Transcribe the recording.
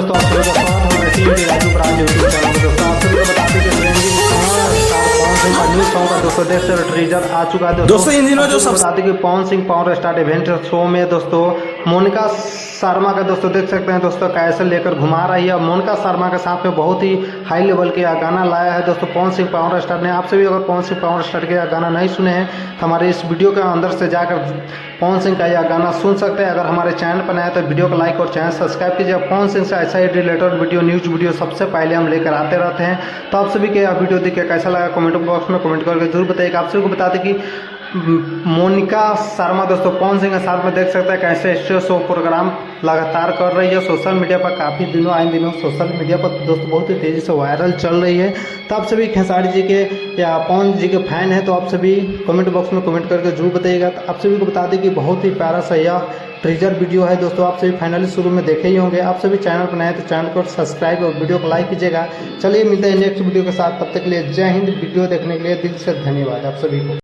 दोस्तों, आप सभी का स्वागत है TV Raju brand YouTube channel में। दोस्तों आप सभी को बताते हैं कि ट्रेंडिंग पवन सिंह का न्यू सॉन्ग का दोस्तों देख सकते ट्रीजर आ चुका है। दोस्तों इन दिनों जो सब बताते हैं कि Pawan Singh power star event show में दोस्तों मोनिका शर्मा का दोस्तों देख सकते हैं दोस्तों कैसे लेकर घुमा रही है। मोनिका शर्मा के साथ में बहुत ही हाई लेवल के गाना लाया है दोस्तों पवन सिंह पावर स्टार ने। आप सभी अगर पवन सिंह पावर स्टार के गाना नहीं सुने हैं तो हमारे इस वीडियो के अंदर से जाकर पवन सिंह का यह गाना सुन सकते हैं। अगर हमारे चैनल पर नया तो वीडियो को लाइक और चैनल सब्सक्राइब कीजिए। पवन सिंह से ऐसा ही रिलेटेड वीडियो न्यूज वीडियो सबसे पहले हम लेकर आते रहते हैं। तो आप सभी के यह वीडियो देख के कैसा लगा कमेंट बॉक्स में कमेंट करके जरूर बताइएगा। आप सभी को बता दें कि मोनिका शर्मा दोस्तों पवन सिंह के साथ में देख सकते हैं कैसे स्टेज शो प्रोग्राम लगातार कर रही है। सोशल मीडिया पर काफ़ी दिनों आए दिनों सोशल मीडिया पर दोस्तों बहुत ही तेज़ी से वायरल चल रही है। तो आप सभी खेसारी जी के या पवन जी के फैन हैं तो आप सभी कमेंट बॉक्स में कमेंट करके जरूर बताइएगा। तो आप सभी को बता दें कि बहुत ही प्यारा सा यह ट्रीजर वीडियो है दोस्तों। आप सभी फाइनली शुरू में देखे ही होंगे। आप सभी चैनल पर नए तो चैनल को सब्सक्राइब और वीडियो को लाइक कीजिएगा। चलिए मिलते हैं नेक्स्ट वीडियो के साथ, तब तक के लिए जय हिंद। वीडियो देखने के लिए दिल से धन्यवाद आप सभी को।